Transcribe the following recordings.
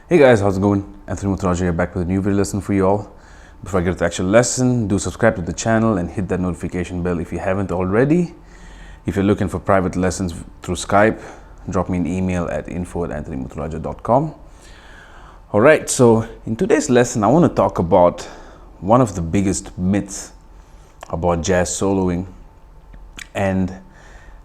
Hey guys, how's it going? Muthurajah here, back with a new video lesson for you all. Before I get to the actual lesson, do subscribe to the channel and hit that notification bell if you haven't already. If you're looking for private lessons through Skype, drop me an email at info@muthurajah.com. Alright, so in today's lesson, I want to talk about one of the biggest myths about jazz soloing and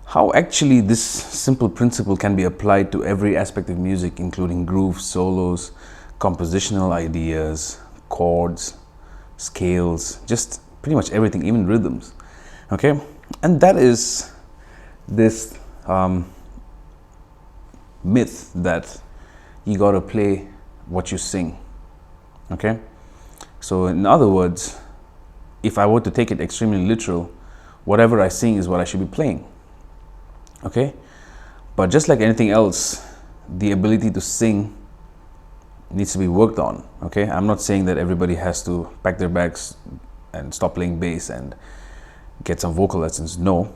how actually this simple principle can be applied to every aspect of music, including grooves, solos, compositional ideas, chords, scales, just pretty much everything, even rhythms. Okay, and that is this myth that you gotta play what you sing. Okay, so in other words, if I were to take it extremely literal, whatever I sing is what I should be playing. Okay, but just like anything else, the ability to sing needs to be worked on. Okay, I'm not saying that everybody has to pack their bags and stop playing bass and get some vocal lessons. No,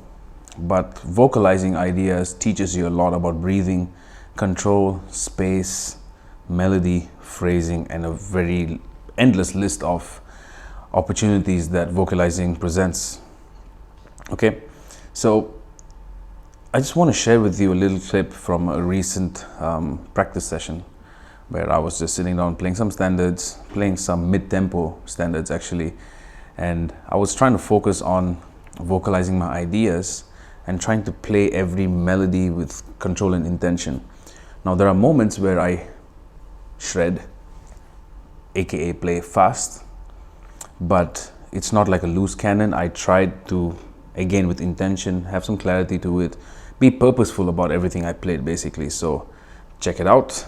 but vocalizing ideas teaches you a lot about breathing, control, space, melody, phrasing, and a very endless list of opportunities that vocalizing presents. Okay, so I just want to share with you a little clip from a recent practice session where I was just sitting down playing some standards, playing some mid-tempo standards actually, and I was trying to focus on vocalizing my ideas and trying to play every melody with control and intention. Now there are moments where I shred, aka play fast, but it's not like a loose cannon. I tried to, again with intention, have some clarity to it, be purposeful about everything I played basically. So check it out.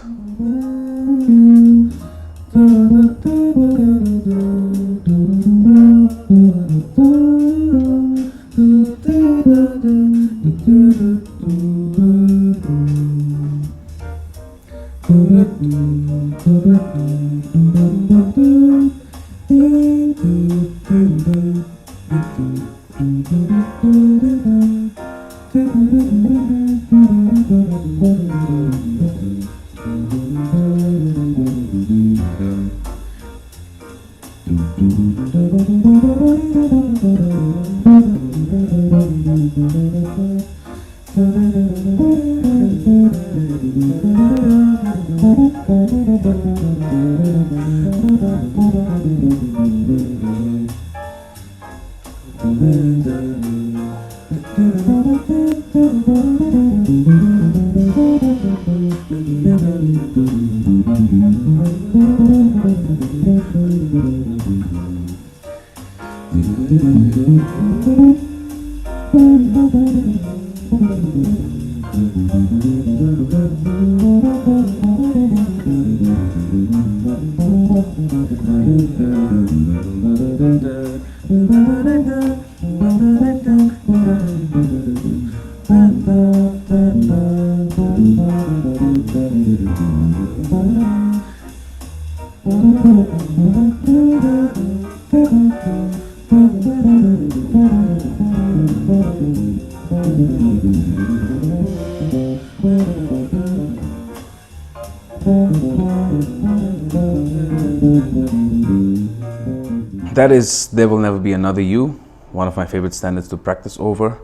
That is There Will Never Be Another You, one of my favorite standards to practice over.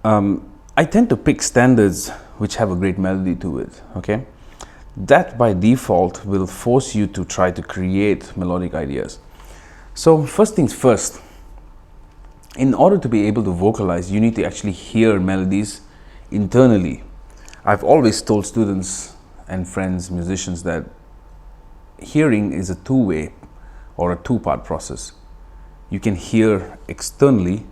I tend to pick standards which have a great melody to it, okay? That by default will force you to try to create melodic ideas. So first things first, in order to be able to vocalize, you need to actually hear melodies internally. I've always told students and friends, musicians, that hearing is a two-way or a two-part process. You can hear externally.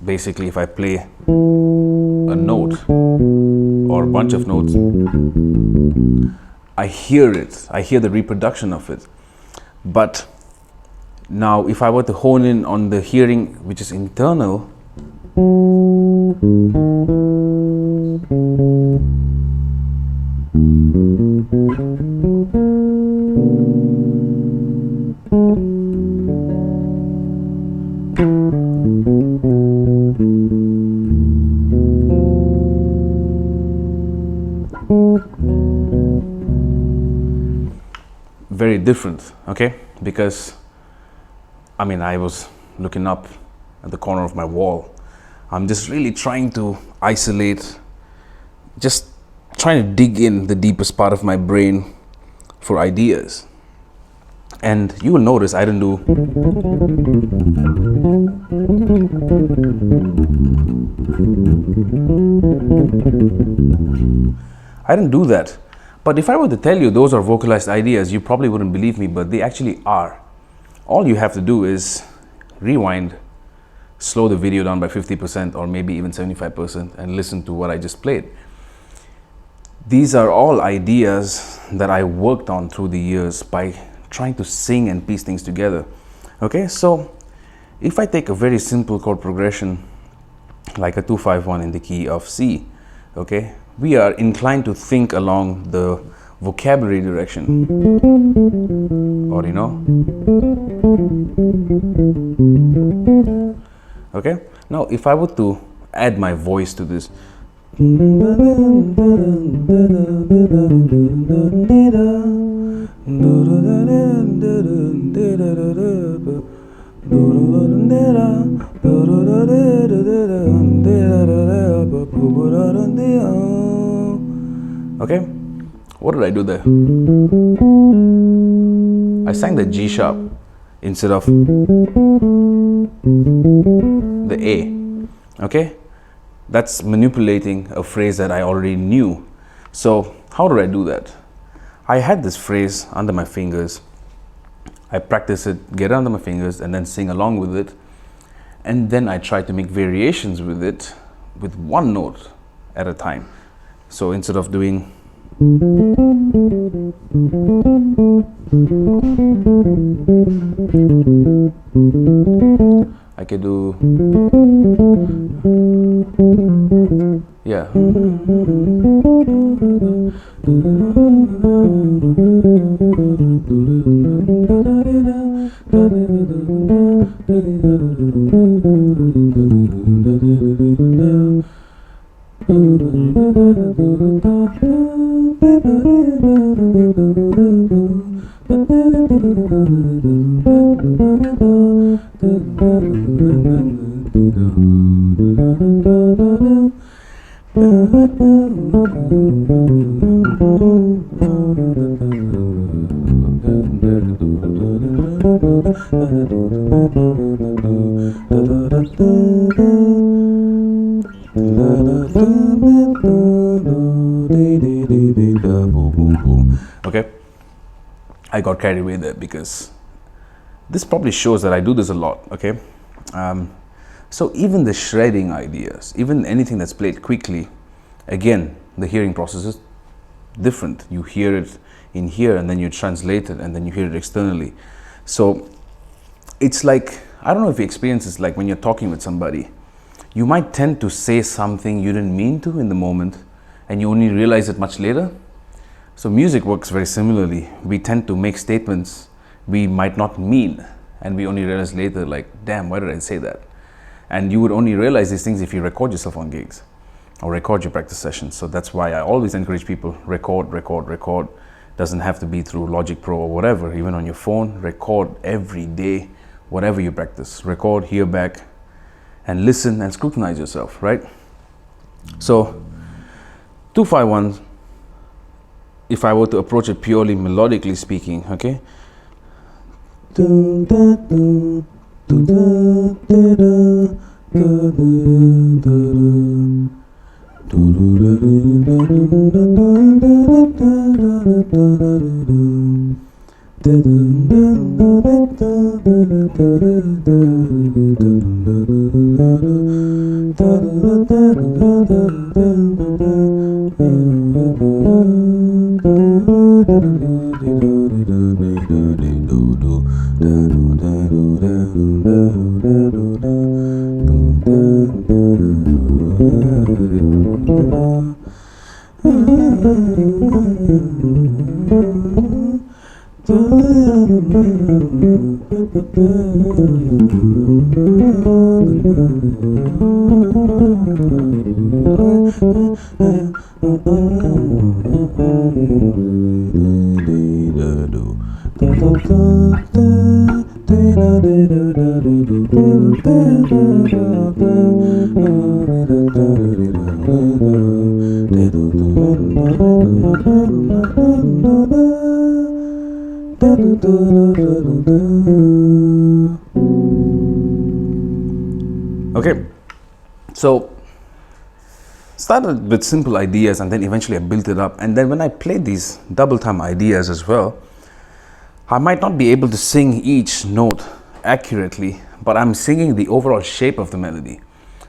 Basically, if I play a note or a bunch of notes, I hear it, I hear the reproduction of it. But now if I were to hone in on the hearing which is internal, very different, okay? Because, I mean, I was looking up at the corner of my wall. I'm just really trying to isolate, just trying to dig in the deepest part of my brain for ideas. And you will notice I didn't do that. But if I were to tell you those are vocalized ideas, you probably wouldn't believe me, but they actually are. All you have to do is rewind, slow the video down by 50% or maybe even 75% and listen to what I just played. These are all ideas that I worked on through the years by trying to sing and piece things together. Okay, so if I take a very simple chord progression like a 2-5-1 in the key of C, okay, we are inclined to think along the vocabulary direction, or you know. Okay, now if I were to add my voice to this, okay, what did I do there? I sang the G sharp instead of the A, okay? That's manipulating a phrase that I already knew. So how did I do that? I had this phrase under my fingers. I practice it, get it under my fingers, and then sing along with it. And then I try to make variations with it with one note at a time. So instead of doing I could do, yeah. Okay, I got carried away there because this probably shows that I do this a lot. Okay, so even the shredding ideas, even anything that's played quickly, again, the hearing process is different. You hear it in here and then you translate it and then you hear it externally. So it's like, I don't know if you experience this, like when you're talking with somebody, you might tend to say something you didn't mean to in the moment and you only realize it much later. So music works very similarly. We tend to make statements we might not mean and we only realize later, like, damn, why did I say that? And you would only realize these things if you record yourself on gigs or record your practice sessions. So that's why I always encourage people, record. Doesn't have to be through Logic Pro or whatever, even on your phone. Record every day, whatever you practice. Record, hear back, and listen and scrutinize yourself, right? So 2-5-1, if I were to approach it purely melodically speaking, okay? Okay, so started with simple ideas and then eventually I built it up, and then when I played these double time ideas as well, I might not be able to sing each note accurately, but I'm singing the overall shape of the melody.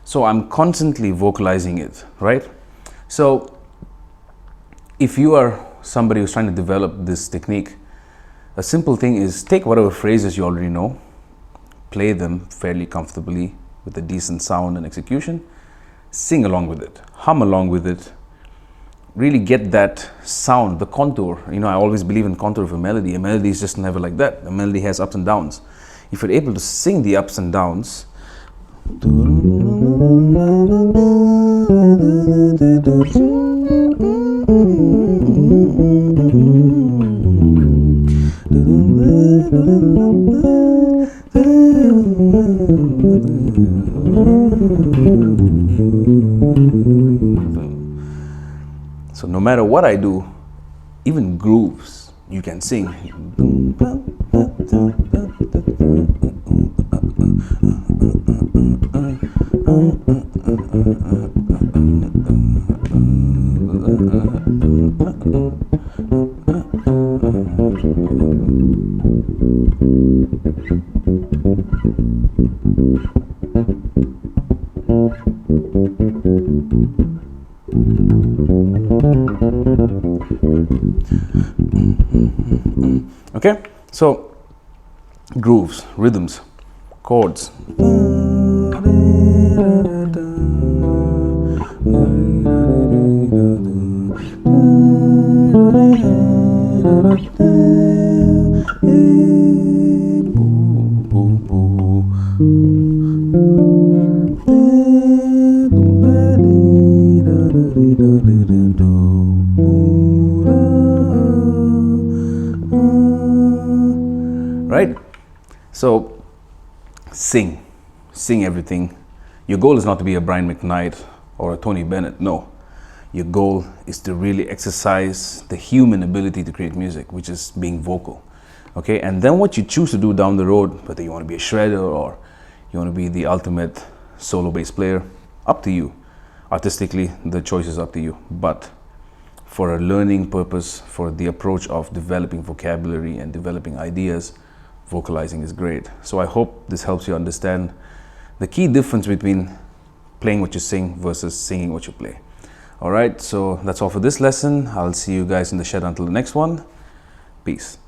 So I'm constantly vocalizing it, right? So if you are somebody who's trying to develop this technique, a simple thing is take whatever phrases you already know, play them fairly comfortably with a decent sound and execution, sing along with it, hum along with it, really get that sound, the contour. You know, I always believe in contour of a melody. A melody is just never like that. A melody has ups and downs. If you're able to sing the ups and downs, so no matter what I do, even grooves, you can sing. Okay, so grooves, rhythms, chords. Right? So sing everything. Your goal is not to be a Brian McKnight or a Tony Bennett. No. Your goal is to really exercise the human ability to create music, which is being vocal. Okay? And then what you choose to do down the road, whether you want to be a shredder or you want to be the ultimate solo bass player, up to you. Artistically, the choice is up to you. But for a learning purpose, for the approach of developing vocabulary and developing ideas, vocalizing is great. So I hope this helps you understand the key difference between playing what you sing versus singing what you play. All right, so that's all for this lesson. I'll see you guys in the shed until the next one. Peace.